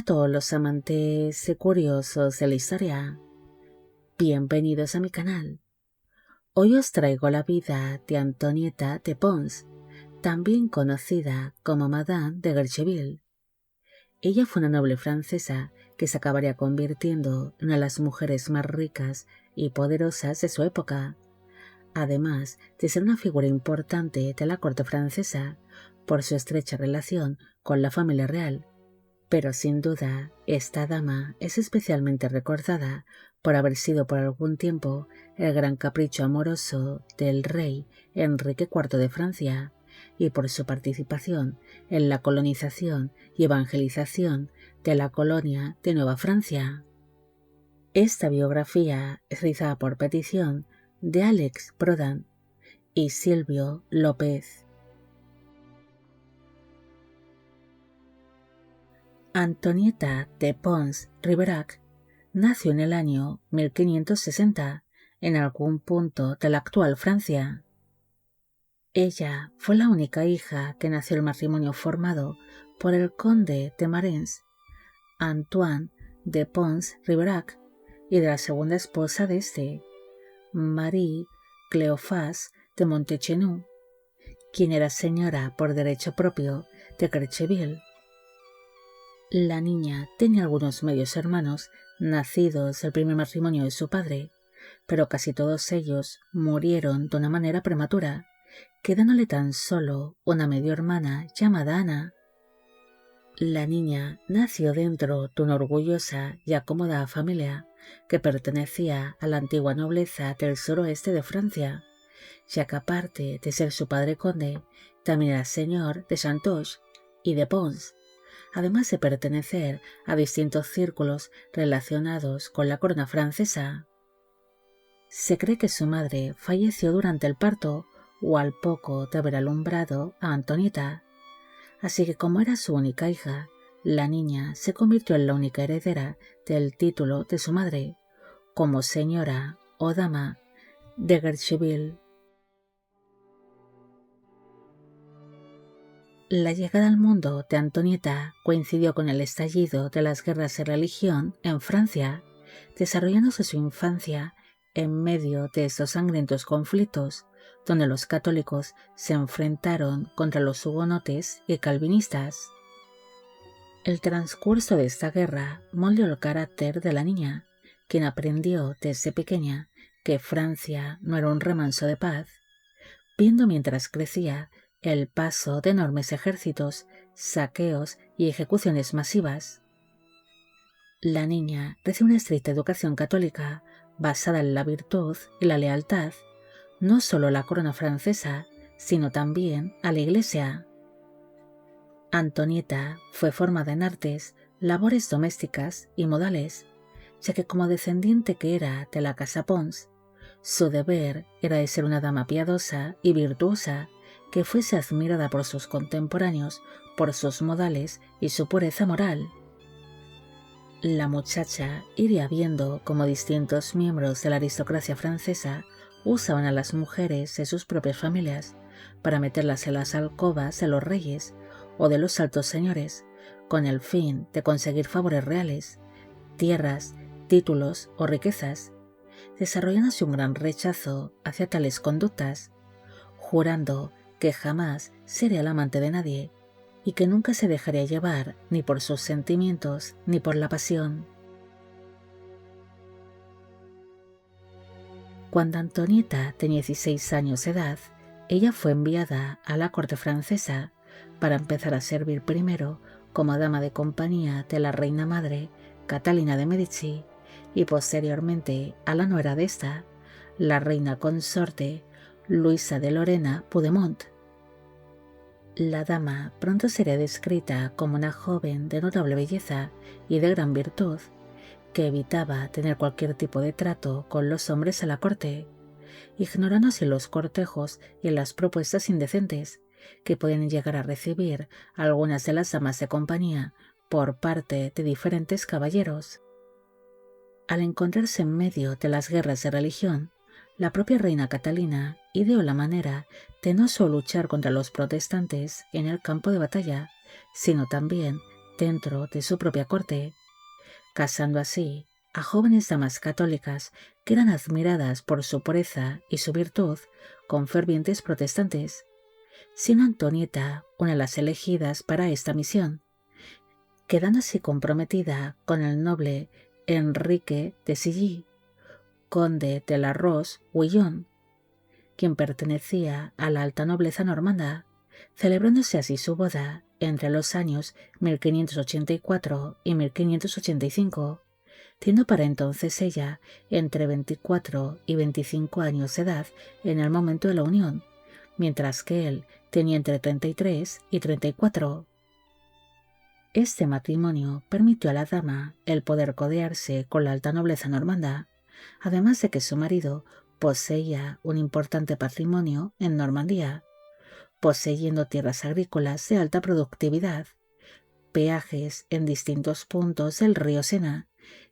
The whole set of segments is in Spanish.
Hola a todos los amantes y curiosos de la historia. Bienvenidos a mi canal. Hoy os traigo la vida de Antonieta de Pons, también conocida como Madame de Guercheville. Ella fue una noble francesa que se acabaría convirtiendo en una de las mujeres más ricas y poderosas de su época, además de ser una figura importante de la corte francesa por su estrecha relación con la familia real. Pero sin duda, esta dama es especialmente recordada por haber sido por algún tiempo el gran capricho amoroso del rey Enrique IV de Francia y por su participación en la colonización y evangelización de la colonia de Nueva Francia. Esta biografía es realizada por petición de Alex Prodan y Silvio López. Antonieta de Pons Riberac nació en el año 1560 en algún punto de la actual Francia. Ella fue la única hija que nació del matrimonio formado por el conde de Marens, Antoine de Pons Riberac, y de la segunda esposa de este, Marie Cléophas de Montechenu, quien era señora por derecho propio de Guercheville. La niña tenía algunos medios hermanos nacidos del primer matrimonio de su padre, pero casi todos ellos murieron de una manera prematura, quedándole tan solo una medio hermana llamada Ana. La niña nació dentro de una orgullosa y acomodada familia que pertenecía a la antigua nobleza del suroeste de Francia, ya que aparte de ser su padre conde, también era señor de Chantoche y de Pons, además de pertenecer a distintos círculos relacionados con la corona francesa. Se cree que su madre falleció durante el parto o al poco de haber alumbrado a Antonieta, así que como era su única hija, la niña se convirtió en la única heredera del título de su madre, como señora o dama de Guercheville. La llegada al mundo de Antonieta coincidió con el estallido de las guerras de religión en Francia, desarrollándose su infancia en medio de estos sangrientos conflictos, donde los católicos se enfrentaron contra los hugonotes y calvinistas. El transcurso de esta guerra moldeó el carácter de la niña, quien aprendió desde pequeña que Francia no era un remanso de paz, viendo mientras crecía el paso de enormes ejércitos, saqueos y ejecuciones masivas. La niña recibe una estricta educación católica basada en la virtud y la lealtad, no solo a la corona francesa, sino también a la Iglesia. Antonieta fue formada en artes, labores domésticas y modales, ya que como descendiente que era de la casa Pons, su deber era de ser una dama piadosa y virtuosa, que fuese admirada por sus contemporáneos por sus modales y su pureza moral. La muchacha iría viendo cómo distintos miembros de la aristocracia francesa usaban a las mujeres de sus propias familias para meterlas en las alcobas de los reyes o de los altos señores, con el fin de conseguir favores reales, tierras, títulos o riquezas, desarrollándose un gran rechazo hacia tales conductas, jurando que jamás sería el amante de nadie y que nunca se dejaría llevar ni por sus sentimientos ni por la pasión. Cuando Antonieta tenía 16 años de edad, ella fue enviada a la corte francesa para empezar a servir primero como dama de compañía de la reina madre Catalina de Medici y posteriormente a la nuera de esta, la reina consorte Luisa de Lorena-Piedmont. La dama pronto sería descrita como una joven de notable belleza y de gran virtud, que evitaba tener cualquier tipo de trato con los hombres a la corte, ignorando así los cortejos y las propuestas indecentes que pueden llegar a recibir algunas de las damas de compañía por parte de diferentes caballeros. Al encontrarse en medio de las guerras de religión, la propia reina Catalina ideó la manera de no solo luchar contra los protestantes en el campo de batalla, sino también dentro de su propia corte, casando así a jóvenes damas católicas que eran admiradas por su pureza y su virtud con fervientes protestantes, siendo Antonieta una de las elegidas para esta misión, quedando así comprometida con el noble Enrique de Silly, conde de la Roche-Guyon, quien pertenecía a la alta nobleza normanda, celebrándose así su boda entre los años 1584 y 1585, teniendo para entonces ella entre 24 y 25 años de edad en el momento de la unión, mientras que él tenía entre 33 y 34. Este matrimonio permitió a la dama el poder codearse con la alta nobleza normanda, además de que su marido poseía un importante patrimonio en Normandía, poseyendo tierras agrícolas de alta productividad, peajes en distintos puntos del río Sena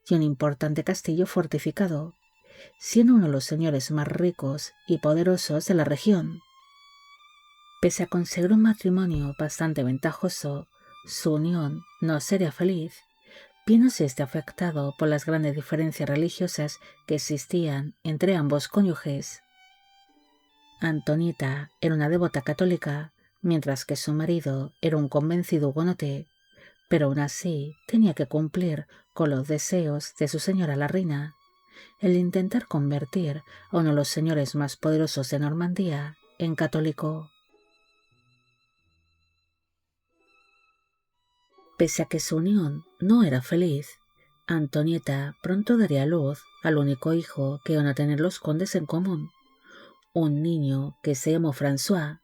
y un importante castillo fortificado, siendo uno de los señores más ricos y poderosos de la región. Pese a conseguir un matrimonio bastante ventajoso, su unión no sería feliz, viéndose afectado por las grandes diferencias religiosas que existían entre ambos cónyuges. Antonieta era una devota católica, mientras que su marido era un convencido hugonote, pero aún así tenía que cumplir con los deseos de su señora la reina, el intentar convertir a uno de los señores más poderosos de Normandía en católico. Pese a que su unión no era feliz, Antonieta pronto daría luz al único hijo que iban a tener los condes en común, un niño que se llamó François.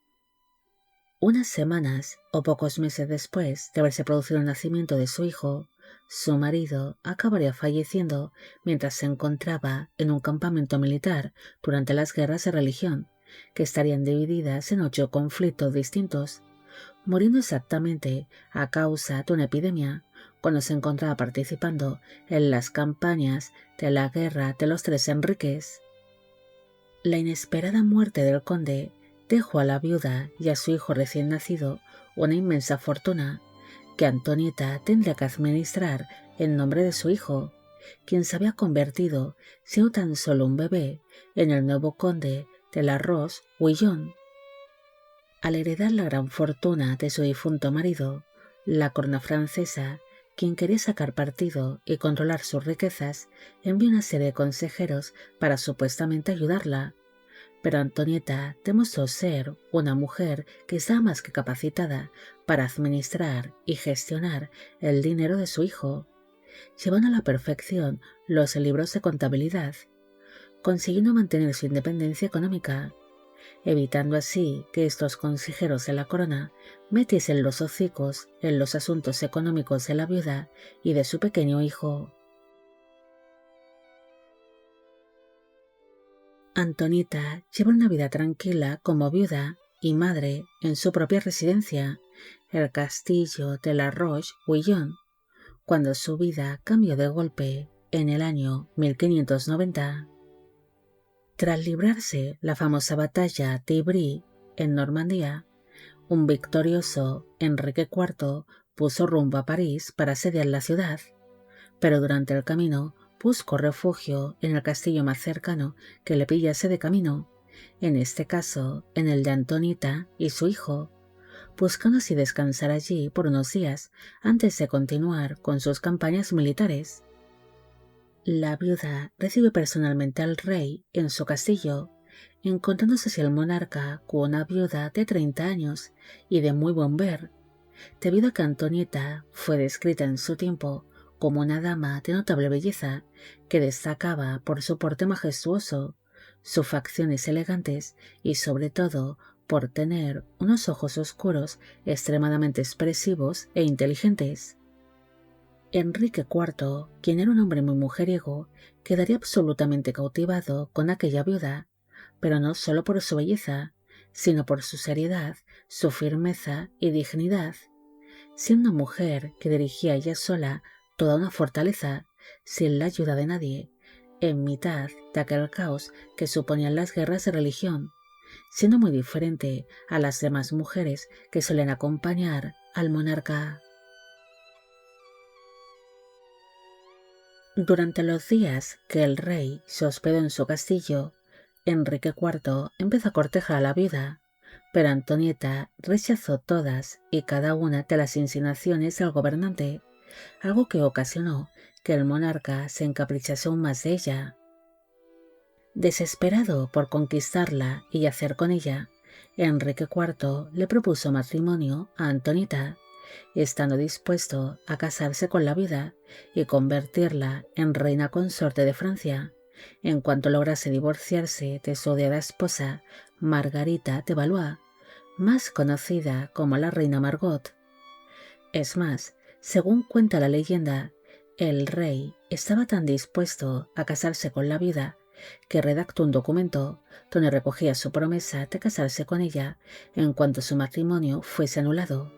Unas semanas o pocos meses después de haberse producido el nacimiento de su hijo, su marido acabaría falleciendo mientras se encontraba en un campamento militar durante las guerras de religión, que estarían divididas en 8 conflictos distintos, muriendo exactamente a causa de una epidemia cuando se encontraba participando en las campañas de la Guerra de los Tres Enriques. La inesperada muerte del conde dejó a la viuda y a su hijo recién nacido una inmensa fortuna que Antonieta tendría que administrar en nombre de su hijo, quien se había convertido, siendo tan solo un bebé, en el nuevo conde de la Roche-Guyon. Al heredar la gran fortuna de su difunto marido, la corona francesa, quien quería sacar partido y controlar sus riquezas, envió una serie de consejeros para supuestamente ayudarla, pero Antonieta demostró ser una mujer que estaba más que capacitada para administrar y gestionar el dinero de su hijo, llevando a la perfección los libros de contabilidad, consiguiendo mantener su independencia económica, evitando así que estos consejeros de la corona metiesen los hocicos en los asuntos económicos de la viuda y de su pequeño hijo. Antonieta lleva una vida tranquila como viuda y madre en su propia residencia, el castillo de la Roche-Guyon, cuando su vida cambió de golpe en el año 1590. Tras librarse la famosa batalla de Ivry en Normandía, un victorioso Enrique IV puso rumbo a París para asediar la ciudad, pero durante el camino buscó refugio en el castillo más cercano que le pillase de camino, en este caso en el de Antonieta y su hijo, buscando así descansar allí por unos días antes de continuar con sus campañas militares. La viuda recibió personalmente al rey en su castillo, encontrándose así el monarca con una viuda de 30 años y de muy buen ver, debido a que Antonieta fue descrita en su tiempo como una dama de notable belleza que destacaba por su porte majestuoso, sus facciones elegantes y sobre todo por tener unos ojos oscuros extremadamente expresivos e inteligentes. Enrique IV, quien era un hombre muy mujeriego, quedaría absolutamente cautivado con aquella viuda, pero no solo por su belleza, sino por su seriedad, su firmeza y dignidad, siendo una mujer que dirigía ella sola toda una fortaleza, sin la ayuda de nadie, en mitad de aquel caos que suponían las guerras de religión, siendo muy diferente a las demás mujeres que suelen acompañar al monarca. Durante los días que el rey se hospedó en su castillo, Enrique IV empezó a cortejar a la viuda, pero Antonieta rechazó todas y cada una de las insinuaciones del gobernante, algo que ocasionó que el monarca se encaprichase aún más de ella. Desesperado por conquistarla y yacer con ella, Enrique IV le propuso matrimonio a Antonieta, estando dispuesto a casarse con la viuda y convertirla en reina consorte de Francia, en cuanto lograse divorciarse de su odiada esposa Margarita de Valois, más conocida como la reina Margot. Es más, según cuenta la leyenda, el rey estaba tan dispuesto a casarse con la viuda que redactó un documento donde recogía su promesa de casarse con ella en cuanto su matrimonio fuese anulado,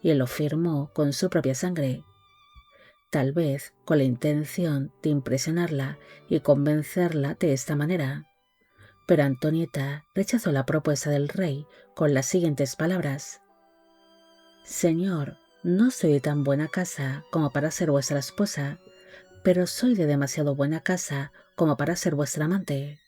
y él lo firmó con su propia sangre, tal vez con la intención de impresionarla y convencerla de esta manera. Pero Antonieta rechazó la propuesta del rey con las siguientes palabras: «Señor, no soy de tan buena casa como para ser vuestra esposa, pero soy de demasiado buena casa como para ser vuestra amante».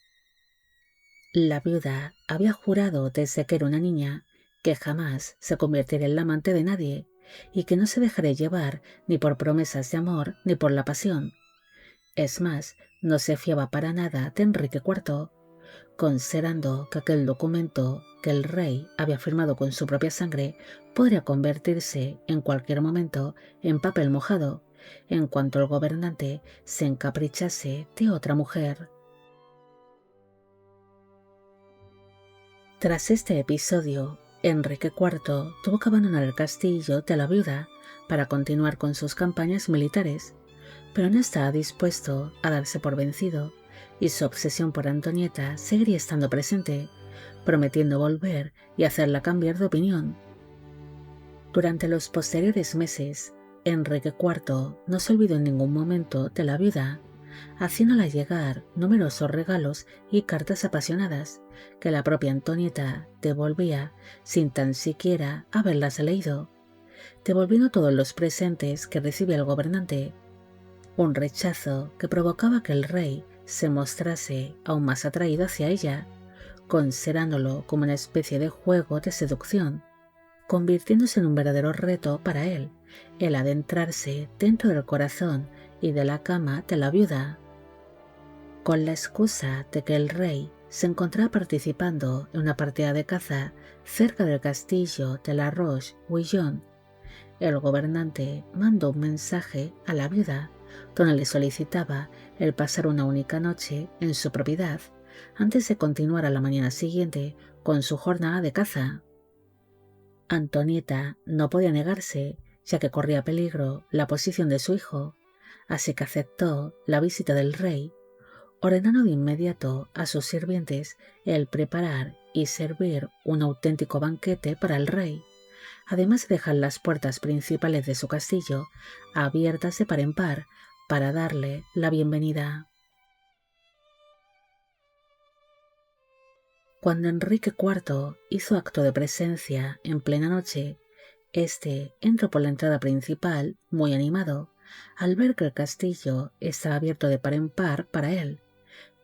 La viuda había jurado desde que era una niña que jamás se convertiría en la amante de nadie y que no se dejaría llevar ni por promesas de amor ni por la pasión. Es más, no se fiaba para nada de Enrique IV, considerando que aquel documento que el rey había firmado con su propia sangre podría convertirse en cualquier momento en papel mojado, en cuanto el gobernante se encaprichase de otra mujer. Tras este episodio, Enrique IV tuvo que abandonar el castillo de la viuda para continuar con sus campañas militares, pero no estaba dispuesto a darse por vencido y su obsesión por Antonieta seguiría estando presente, prometiendo volver y hacerla cambiar de opinión. Durante los posteriores meses, Enrique IV no se olvidó en ningún momento de la viuda, haciéndola llegar numerosos regalos y cartas apasionadas que la propia Antonieta devolvía sin tan siquiera haberlas leído, devolviendo todos los presentes que recibía el gobernante, un rechazo que provocaba que el rey se mostrase aún más atraído hacia ella, considerándolo como una especie de juego de seducción, convirtiéndose en un verdadero reto para él el adentrarse dentro del corazón y de la cama de la viuda. Con la excusa de que el rey se encontraba participando en una partida de caza cerca del castillo de La Roche-Guyon, el gobernante mandó un mensaje a la viuda donde le solicitaba el pasar una única noche en su propiedad antes de continuar a la mañana siguiente con su jornada de caza. Antonieta no podía negarse, ya que corría peligro la posición de su hijo, así que aceptó la visita del rey, ordenando de inmediato a sus sirvientes el preparar y servir un auténtico banquete para el rey, además de dejar las puertas principales de su castillo abiertas de par en par para darle la bienvenida. Cuando Enrique IV hizo acto de presencia en plena noche, este entró por la entrada principal muy animado al ver que el castillo estaba abierto de par en par para él,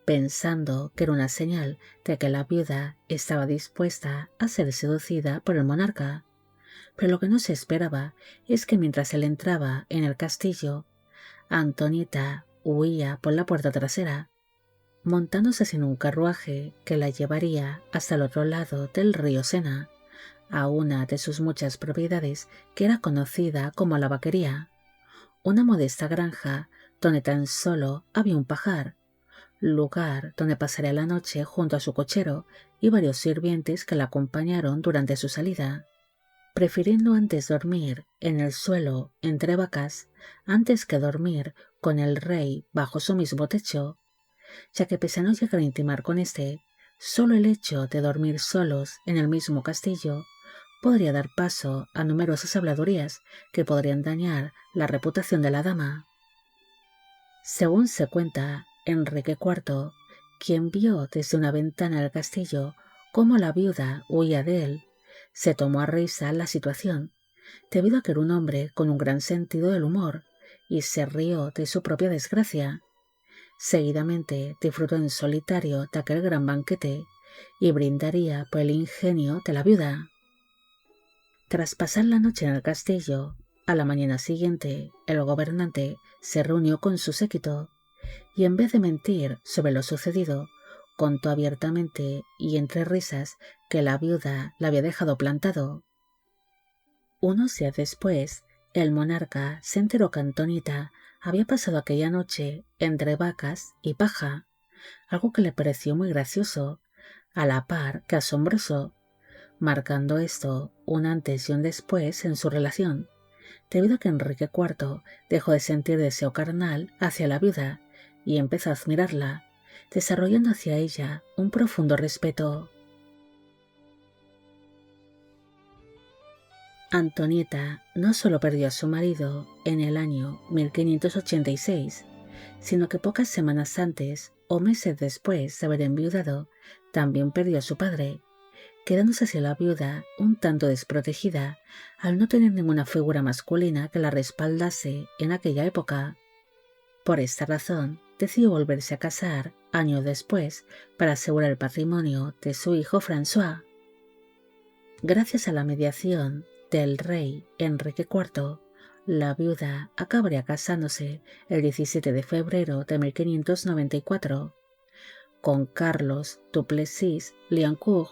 pensando que era una señal de que la viuda estaba dispuesta a ser seducida por el monarca. Pero lo que no se esperaba es que mientras él entraba en el castillo, Antonieta huía por la puerta trasera, montándose en un carruaje que la llevaría hasta el otro lado del río Sena, a una de sus muchas propiedades que era conocida como la vaquería, una modesta granja donde tan solo había un pajar, lugar donde pasaría la noche junto a su cochero y varios sirvientes que la acompañaron durante su salida, prefiriendo antes dormir en el suelo entre vacas antes que dormir con el rey bajo su mismo techo, ya que pese a no llegar a intimar con éste, solo el hecho de dormir solos en el mismo castillo podría dar paso a numerosas habladurías que podrían dañar la reputación de la dama. Según se cuenta, Enrique IV, quien vio desde una ventana del castillo cómo la viuda huía de él, se tomó a risa la situación, debido a que era un hombre con un gran sentido del humor y se rió de su propia desgracia. Seguidamente disfrutó en solitario de aquel gran banquete y brindaría por el ingenio de la viuda. Tras pasar la noche en el castillo, a la mañana siguiente el gobernante se reunió con su séquito y en vez de mentir sobre lo sucedido, contó abiertamente y entre risas que la viuda la había dejado plantado. Unos días después, el monarca se enteró que Antonita había pasado aquella noche entre vacas y paja, algo que le pareció muy gracioso, a la par que asombroso, marcando esto un antes y un después en su relación, debido a que Enrique IV dejó de sentir deseo carnal hacia la viuda y empezó a admirarla, desarrollando hacia ella un profundo respeto. Antonieta no solo perdió a su marido en el año 1586, sino que pocas semanas antes o meses después de haber enviudado, también perdió a su padre, quedándose así la viuda un tanto desprotegida al no tener ninguna figura masculina que la respaldase en aquella época. Por esta razón, decidió volverse a casar años después para asegurar el patrimonio de su hijo François. Gracias a la mediación del rey Enrique IV, la viuda acabaría casándose el 17 de febrero de 1594 con Carlos Duplessis Liancourt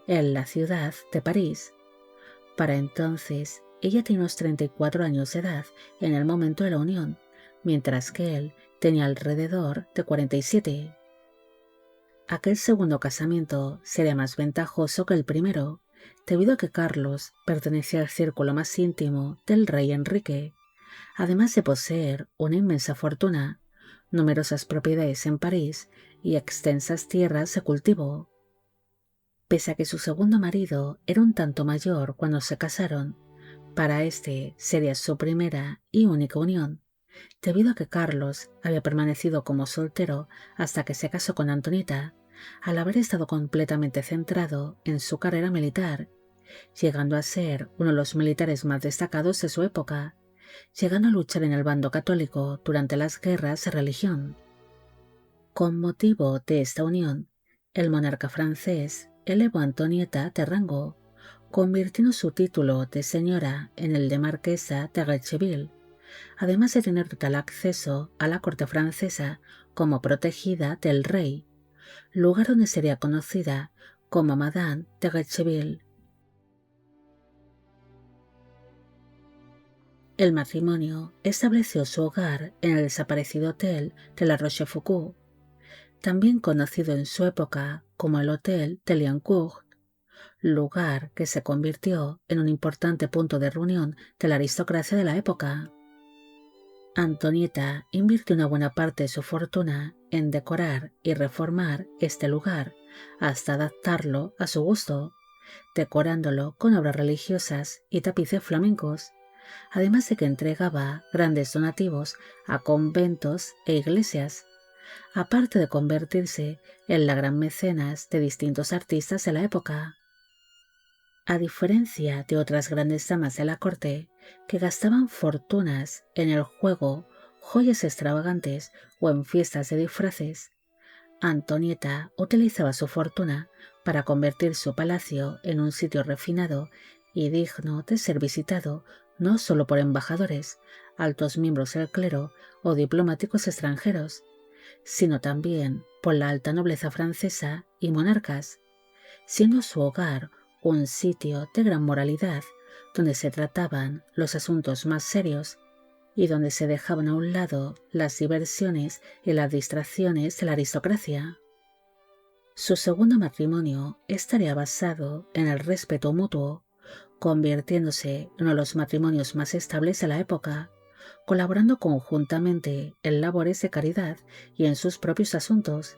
en la ciudad de París. Para entonces, ella tenía unos 34 años de edad en el momento de la unión, mientras que él tenía alrededor de 47. Aquel segundo casamiento sería más ventajoso que el primero, debido a que Carlos pertenecía al círculo más íntimo del rey Enrique, además de poseer una inmensa fortuna, numerosas propiedades en París y extensas tierras de cultivo. Pese a que su segundo marido era un tanto mayor cuando se casaron, para este sería su primera y única unión, debido a que Carlos había permanecido como soltero hasta que se casó con Antonita, al haber estado completamente centrado en su carrera militar, llegando a ser uno de los militares más destacados de su época, llegando a luchar en el bando católico durante las guerras de religión. Con motivo de esta unión, el monarca francés elevó a Antonieta de rango, convirtiendo su título de señora en el de marquesa de Guercheville, además de tener total acceso a la corte francesa como protegida del rey, lugar donde sería conocida como Madame de Guercheville. El matrimonio estableció su hogar en el desaparecido Hotel de la Rochefoucauld, también conocido en su época como el Hotel de Liancourt, lugar que se convirtió en un importante punto de reunión de la aristocracia de la época. Antonieta invirtió una buena parte de su fortuna en decorar y reformar este lugar hasta adaptarlo a su gusto, decorándolo con obras religiosas y tapices flamencos, además de que entregaba grandes donativos a conventos e iglesias, aparte de convertirse en la gran mecenas de distintos artistas de la época. A diferencia de otras grandes damas de la corte, que gastaban fortunas en el juego, joyas extravagantes o en fiestas de disfraces, Antonieta utilizaba su fortuna para convertir su palacio en un sitio refinado y digno de ser visitado no solo por embajadores, altos miembros del clero o diplomáticos extranjeros, sino también por la alta nobleza francesa y monarcas, siendo su hogar un sitio de gran moralidad donde se trataban los asuntos más serios y donde se dejaban a un lado las diversiones y las distracciones de la aristocracia. Su segundo matrimonio estaría basado en el respeto mutuo, convirtiéndose en uno de los matrimonios más estables de la época, colaborando conjuntamente en labores de caridad y en sus propios asuntos,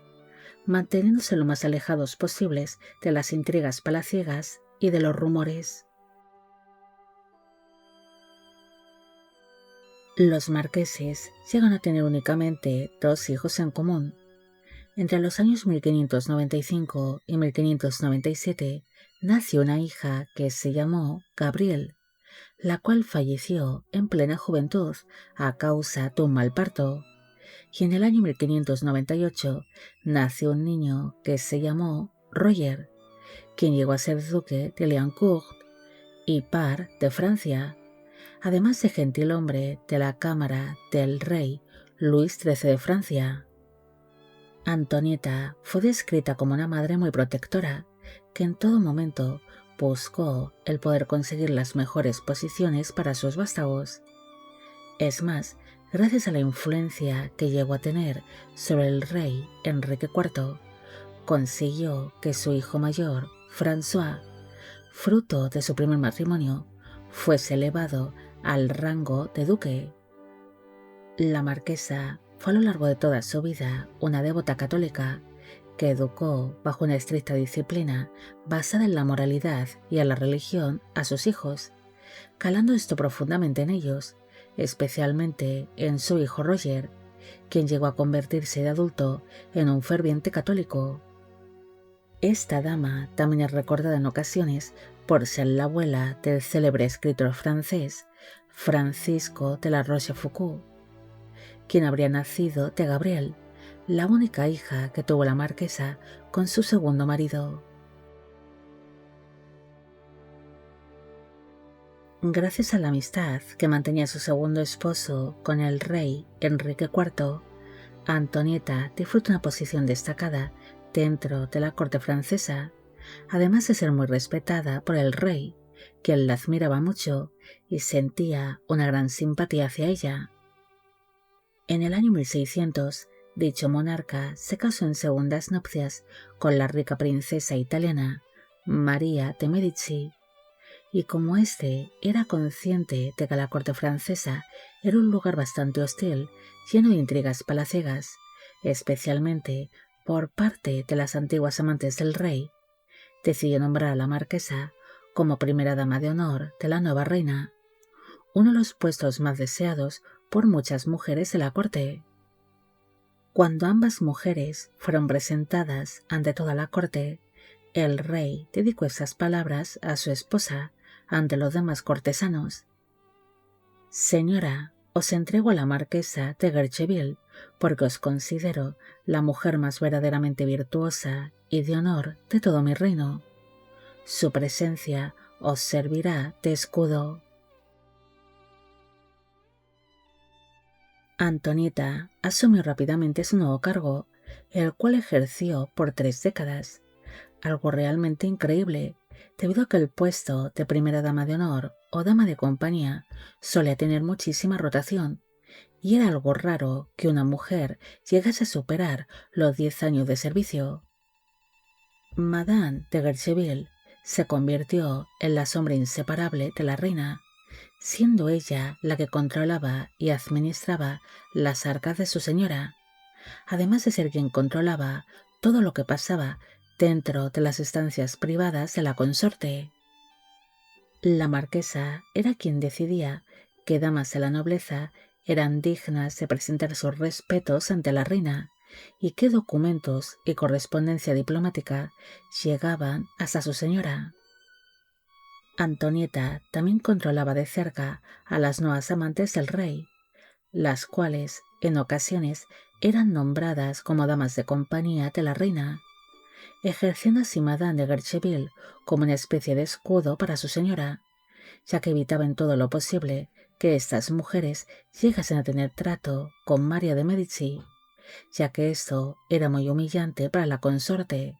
manteniéndose lo más alejados posibles de las intrigas palaciegas y de los rumores. Los marqueses llegan a tener únicamente 2 hijos en común. Entre los años 1595 y 1597 nació una hija que se llamó Gabrielle, la cual falleció en plena juventud a causa de un mal parto, y en el año 1598 nació un niño que se llamó Roger, quien llegó a ser duque de Liancourt y par de Francia, además de gentilhombre de la cámara del rey Luis XIII de Francia. Antonieta fue descrita como una madre muy protectora, que en todo momento buscó el poder conseguir las mejores posiciones para sus vástagos. Es más, gracias a la influencia que llegó a tener sobre el rey Enrique IV, consiguió que su hijo mayor, François, fruto de su primer matrimonio, fuese elevado al rango de duque. La marquesa fue a lo largo de toda su vida una devota católica que educó bajo una estricta disciplina basada en la moralidad y en la religión a sus hijos, calando esto profundamente en ellos, especialmente en su hijo Roger, quien llegó a convertirse de adulto en un ferviente católico. Esta dama también es recordada en ocasiones por ser la abuela del célebre escritor francés Francisco de la Rochefoucauld, quien habría nacido de Gabrielle, la única hija que tuvo la marquesa con su segundo marido. Gracias a la amistad que mantenía su segundo esposo con el rey Enrique IV, Antonieta disfruta una posición destacada dentro de la corte francesa, además de ser muy respetada por el rey, quien la admiraba mucho y sentía una gran simpatía hacia ella. En el año 1600, dicho monarca se casó en segundas nupcias con la rica princesa italiana María de Medici, y como éste era consciente de que la corte francesa era un lugar bastante hostil, lleno de intrigas palaciegas, especialmente por parte de las antiguas amantes del rey, decidió nombrar a la marquesa como primera dama de honor de la nueva reina, uno de los puestos más deseados por muchas mujeres de la corte. Cuando ambas mujeres fueron presentadas ante toda la corte, el rey dedicó esas palabras a su esposa ante los demás cortesanos. Señora, os entrego a la marquesa de Guercheville porque os considero la mujer más verdaderamente virtuosa y de honor de todo mi reino. Su presencia os servirá de escudo. Antonieta asumió rápidamente su nuevo cargo, el cual ejerció por 3 décadas, algo realmente increíble, debido a que el puesto de primera dama de honor o dama de compañía solía tener muchísima rotación, y era algo raro que una mujer llegase a superar los 10 años de servicio. Madame de Guercheville se convirtió en la sombra inseparable de la reina, siendo ella la que controlaba y administraba las arcas de su señora, además de ser quien controlaba todo lo que pasaba dentro de las estancias privadas de la consorte. La marquesa era quien decidía qué damas de la nobleza eran dignas de presentar sus respetos ante la reina y qué documentos y correspondencia diplomática llegaban hasta su señora. Antonieta también controlaba de cerca a las nuevas amantes del rey, las cuales, en ocasiones, eran nombradas como damas de compañía de la reina, ejerciendo así Madame de Guercheville como una especie de escudo para su señora, ya que evitaba en todo lo posible que estas mujeres llegasen a tener trato con María de Medici, ya que esto era muy humillante para la consorte.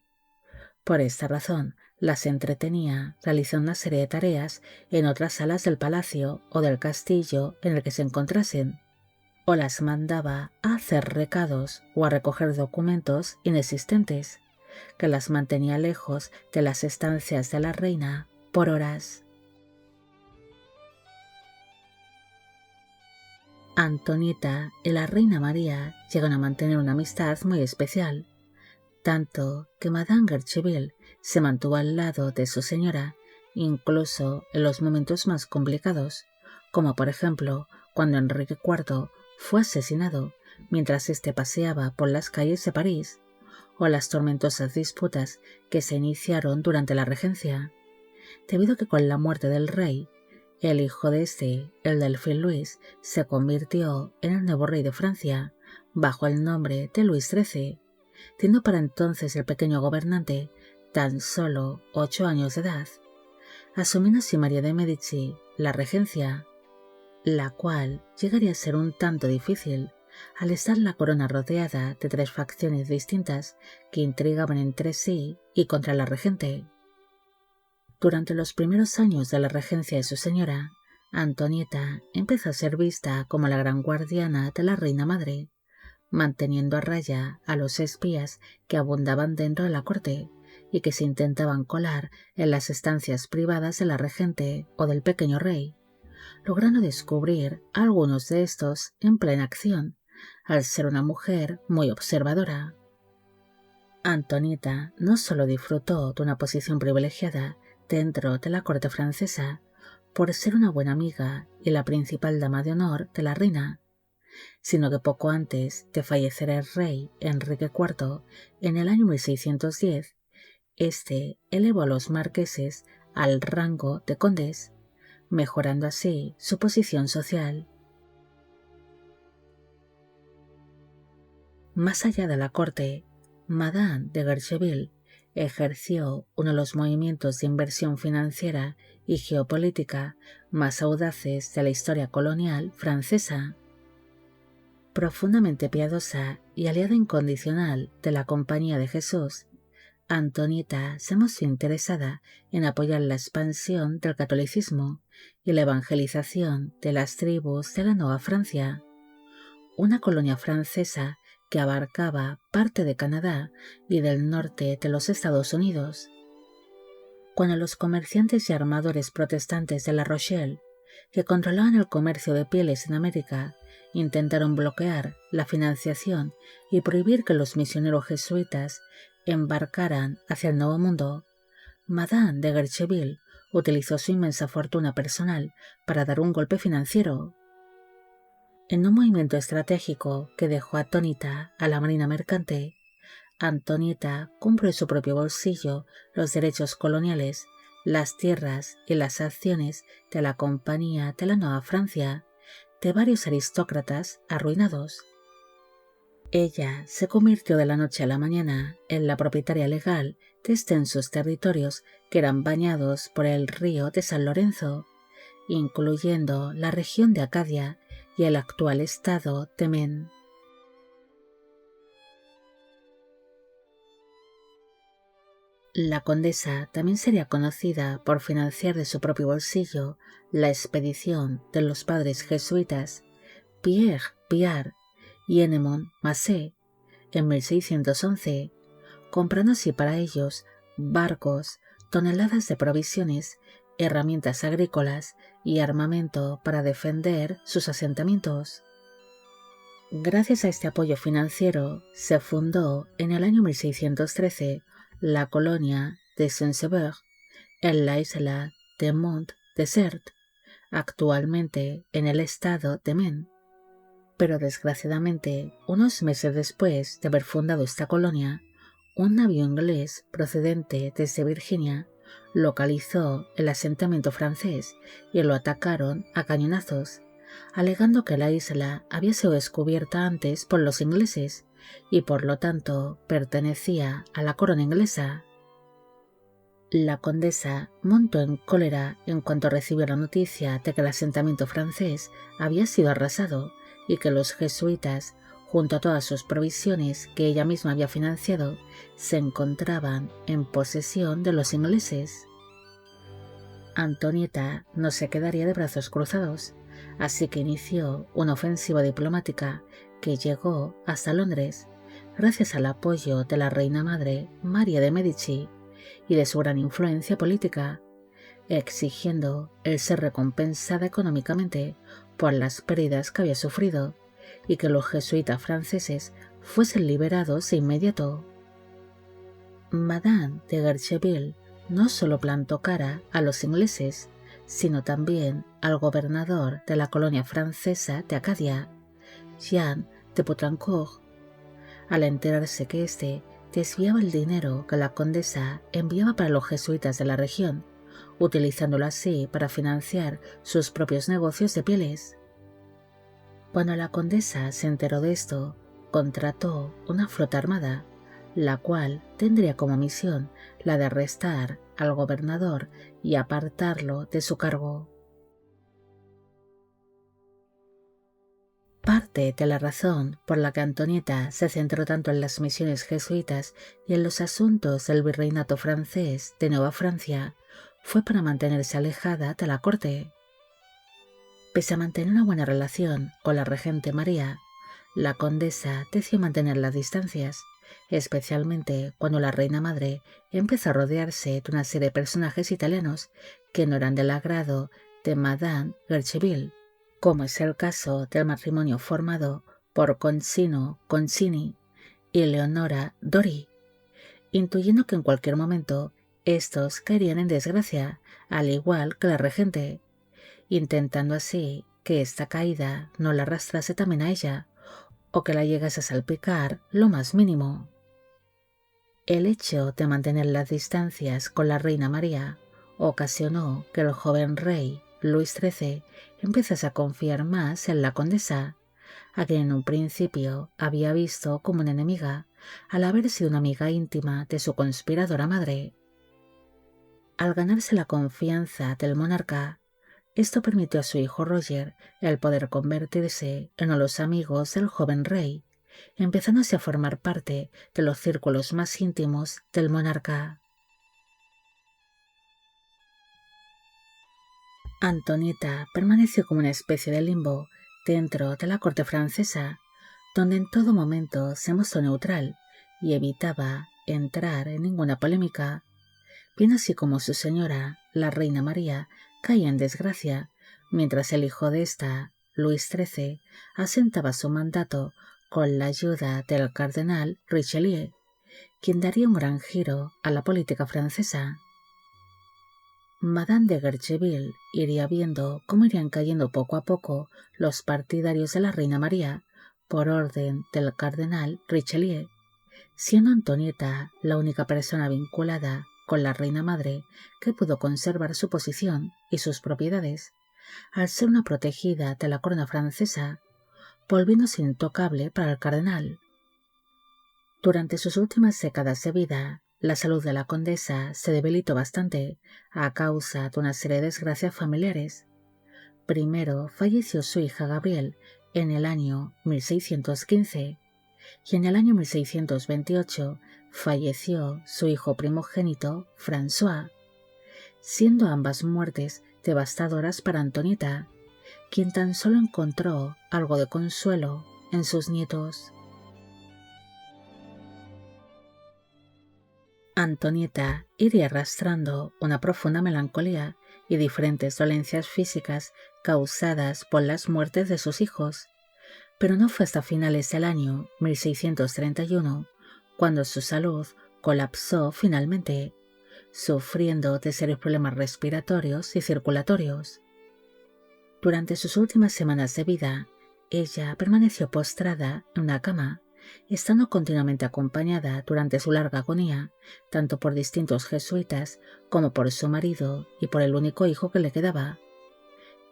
Por esta razón, las entretenía realizando una serie de tareas en otras salas del palacio o del castillo en el que se encontrasen, o las mandaba a hacer recados o a recoger documentos inexistentes, que las mantenía lejos de las estancias de la reina por horas. Antonieta y la reina María llegan a mantener una amistad muy especial, tanto que Madame Guercheville se mantuvo al lado de su señora, incluso en los momentos más complicados, como por ejemplo cuando Enrique IV fue asesinado mientras éste paseaba por las calles de París, o las tormentosas disputas que se iniciaron durante la regencia, debido a que con la muerte del rey, El hijo de este, el delfín Luis, se convirtió en el nuevo rey de Francia, bajo el nombre de Luis XIII, siendo para entonces el pequeño gobernante tan solo 8 años de edad, asumiendo así María de Medici la regencia, la cual llegaría a ser un tanto difícil al estar la corona rodeada de 3 facciones distintas que intrigaban entre sí y contra la regente. Durante los primeros años de la regencia de su señora, Antonieta empezó a ser vista como la gran guardiana de la reina madre, manteniendo a raya a los espías que abundaban dentro de la corte y que se intentaban colar en las estancias privadas de la regente o del pequeño rey, logrando descubrir a algunos de estos en plena acción, al ser una mujer muy observadora. Antonieta no solo disfrutó de una posición privilegiada dentro de la corte francesa por ser una buena amiga y la principal dama de honor de la reina, sino que poco antes de fallecer el rey Enrique IV en el año 1610, este elevó a los marqueses al rango de condes, mejorando así su posición social. Más allá de la corte, Madame de Guercheville ejerció uno de los movimientos de inversión financiera y geopolítica más audaces de la historia colonial francesa. Profundamente piadosa y aliada incondicional de la Compañía de Jesús, Antonieta se mostró interesada en apoyar la expansión del catolicismo y la evangelización de las tribus de la Nueva Francia, una colonia francesa que abarcaba parte de Canadá y del norte de los Estados Unidos. Cuando los comerciantes y armadores protestantes de La Rochelle, que controlaban el comercio de pieles en América, intentaron bloquear la financiación y prohibir que los misioneros jesuitas embarcaran hacia el Nuevo Mundo, Madame de Guercheville utilizó su inmensa fortuna personal para dar un golpe financiero. En un movimiento estratégico que dejó atónita a la marina mercante, Antonieta compró de su propio bolsillo los derechos coloniales, las tierras y las acciones de la Compañía de la Nueva Francia, de varios aristócratas arruinados. Ella se convirtió de la noche a la mañana en la propietaria legal de extensos territorios que eran bañados por el río de San Lorenzo, incluyendo la región de Acadia y el actual estado de Maine. La condesa también sería conocida por financiar de su propio bolsillo la expedición de los padres jesuitas Pierre Piart y Enemond Massé en 1611, comprando así para ellos barcos, toneladas de provisiones, herramientas agrícolas y armamento para defender sus asentamientos. Gracias a este apoyo financiero, se fundó en el año 1613 la colonia de Saint-Sever en la isla de Mont-Desert, actualmente en el estado de Maine. Pero desgraciadamente, unos meses después de haber fundado esta colonia, un navío inglés procedente desde Virginia localizó el asentamiento francés y lo atacaron a cañonazos, alegando que la isla había sido descubierta antes por los ingleses y por lo tanto pertenecía a la corona inglesa. La condesa montó en cólera en cuanto recibió la noticia de que el asentamiento francés había sido arrasado y que los jesuitas, junto a todas sus provisiones que ella misma había financiado, se encontraban en posesión de los ingleses. Antonieta no se quedaría de brazos cruzados, así que inició una ofensiva diplomática que llegó hasta Londres, gracias al apoyo de la reina madre María de Medici y de su gran influencia política, exigiendo el ser recompensada económicamente por las pérdidas que había sufrido y que los jesuitas franceses fuesen liberados de inmediato. Madame de Guercheville no solo plantó cara a los ingleses, sino también al gobernador de la colonia francesa de Acadia, Jean de Poutrincourt, al enterarse que éste desviaba el dinero que la condesa enviaba para los jesuitas de la región, utilizándolo así para financiar sus propios negocios de pieles. Cuando la condesa se enteró de esto, contrató una flota armada, la cual tendría como misión la de arrestar al gobernador y apartarlo de su cargo. Parte de la razón por la que Antonieta se centró tanto en las misiones jesuitas y en los asuntos del virreinato francés de Nueva Francia fue para mantenerse alejada de la corte. Pese a mantener una buena relación con la regente María, la condesa decidió mantener las distancias, especialmente cuando la reina madre empezó a rodearse de una serie de personajes italianos que no eran del agrado de Madame Guercheville, como es el caso del matrimonio formado por Concino Concini y Leonora Dori, intuyendo que en cualquier momento estos caerían en desgracia, al igual que la regente, intentando así que esta caída no la arrastrase también a ella, o que la llegase a salpicar lo más mínimo. El hecho de mantener las distancias con la reina María ocasionó que el joven rey Luis XIII empezase a confiar más en la condesa, a quien en un principio había visto como una enemiga, al haber sido una amiga íntima de su conspiradora madre. Al ganarse la confianza del monarca, esto permitió a su hijo Roger el poder convertirse en uno de los amigos del joven rey, empezándose a formar parte de los círculos más íntimos del monarca. Antonieta permaneció como una especie de limbo dentro de la corte francesa, donde en todo momento se mostró neutral y evitaba entrar en ninguna polémica, bien así como su señora, la reina María, caía en desgracia, mientras el hijo de esta, Luis XIII, asentaba su mandato con la ayuda del cardenal Richelieu, quien daría un gran giro a la política francesa. Madame de Guercheville iría viendo cómo irían cayendo poco a poco los partidarios de la reina María por orden del cardenal Richelieu, siendo Antonieta la única persona vinculada con la reina madre que pudo conservar su posición y sus propiedades, al ser una protegida de la corona francesa, volviéndose intocable para el cardenal. Durante sus últimas décadas de vida, la salud de la condesa se debilitó bastante a causa de una serie de desgracias familiares. Primero falleció su hija Gabrielle en el año 1615 y en el año 1628 falleció su hijo primogénito, François, siendo ambas muertes devastadoras para Antonieta, quien tan solo encontró algo de consuelo en sus nietos. Antonieta iría arrastrando una profunda melancolía y diferentes dolencias físicas causadas por las muertes de sus hijos, pero no fue hasta finales del año 1631 cuando su salud colapsó finalmente, sufriendo de serios problemas respiratorios y circulatorios. Durante sus últimas semanas de vida, ella permaneció postrada en una cama, estando continuamente acompañada durante su larga agonía, tanto por distintos jesuitas como por su marido y por el único hijo que le quedaba.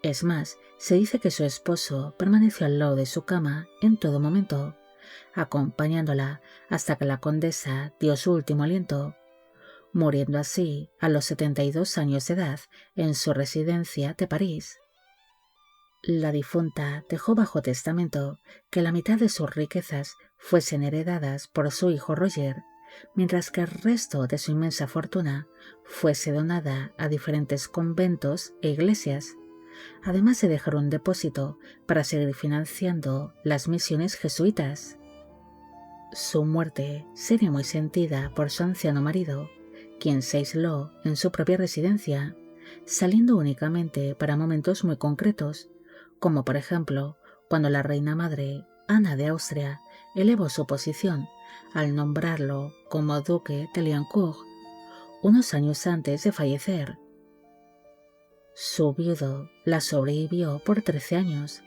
Es más, se dice que su esposo permaneció al lado de su cama en todo momento, acompañándola hasta que la condesa dio su último aliento, muriendo así a los 72 años de edad en su residencia de París. La difunta dejó bajo testamento que la mitad de sus riquezas fuesen heredadas por su hijo Roger, mientras que el resto de su inmensa fortuna fuese donada a diferentes conventos e iglesias, además de dejar un depósito para seguir financiando las misiones jesuitas. Su muerte sería muy sentida por su anciano marido, quien se aisló en su propia residencia, saliendo únicamente para momentos muy concretos, como por ejemplo cuando la reina madre, Ana de Austria, elevó su posición al nombrarlo como duque de Liancourt, unos años antes de fallecer. Su viudo la sobrevivió por 13 años,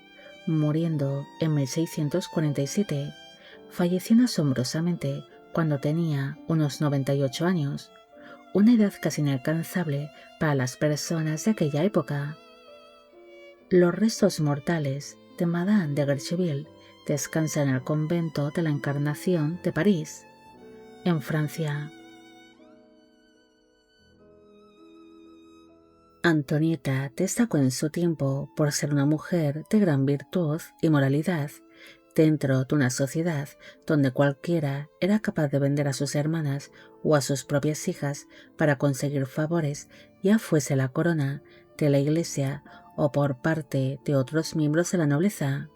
muriendo en 1647, falleciendo asombrosamente cuando tenía unos 98 años, una edad casi inalcanzable para las personas de aquella época. Los restos mortales de Madame de Guercheville descansan en el convento de la Encarnación de París, en Francia. Antonieta destacó en su tiempo por ser una mujer de gran virtud y moralidad dentro de una sociedad donde cualquiera era capaz de vender a sus hermanas o a sus propias hijas para conseguir favores, ya fuese la corona, de la iglesia o por parte de otros miembros de la nobleza.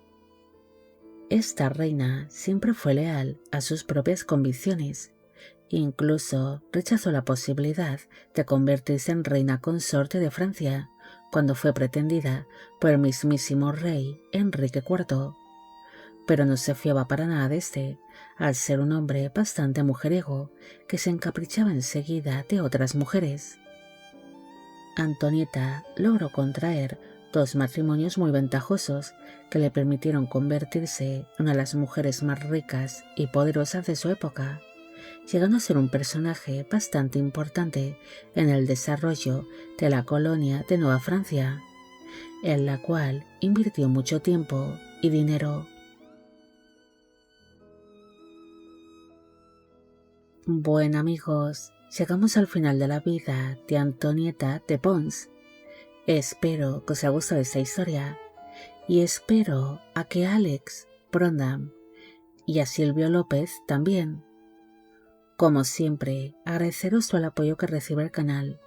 Esta reina siempre fue leal a sus propias convicciones. Incluso rechazó la posibilidad de convertirse en reina consorte de Francia cuando fue pretendida por el mismísimo rey Enrique IV. Pero no se fiaba para nada de este, al ser un hombre bastante mujeriego que se encaprichaba enseguida de otras mujeres. Antonieta logró contraer 2 matrimonios muy ventajosos que le permitieron convertirse en una de las mujeres más ricas y poderosas de su época, llegando a ser un personaje bastante importante en el desarrollo de la colonia de Nueva Francia, en la cual invirtió mucho tiempo y dinero. Bueno amigos, llegamos al final de la vida de Antonieta de Pons. Espero que os haya gustado esta historia y espero a que Alex Brondam y a Silvio López también. Como siempre, agradeceros todo el apoyo que recibe el canal.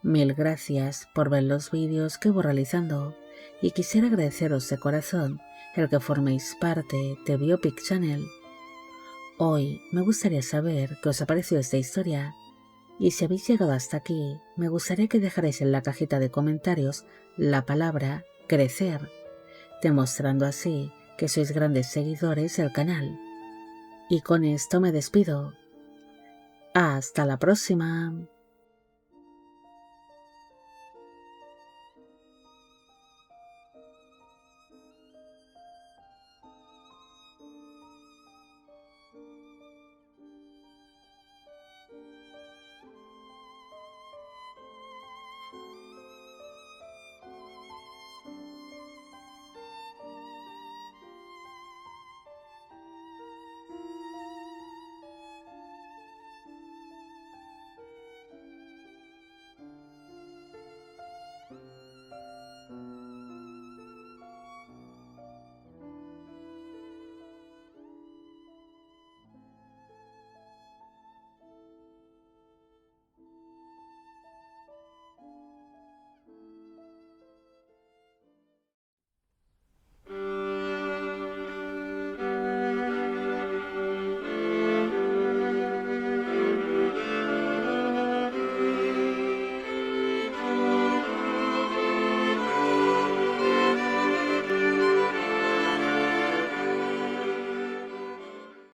Mil gracias por ver los vídeos que voy realizando y quisiera agradeceros de corazón el que forméis parte de Biopic Channel. Hoy me gustaría saber qué os ha parecido esta historia y si habéis llegado hasta aquí, me gustaría que dejarais en la cajita de comentarios la palabra crecer, demostrando así que sois grandes seguidores del canal. Y con esto me despido. Hasta la próxima.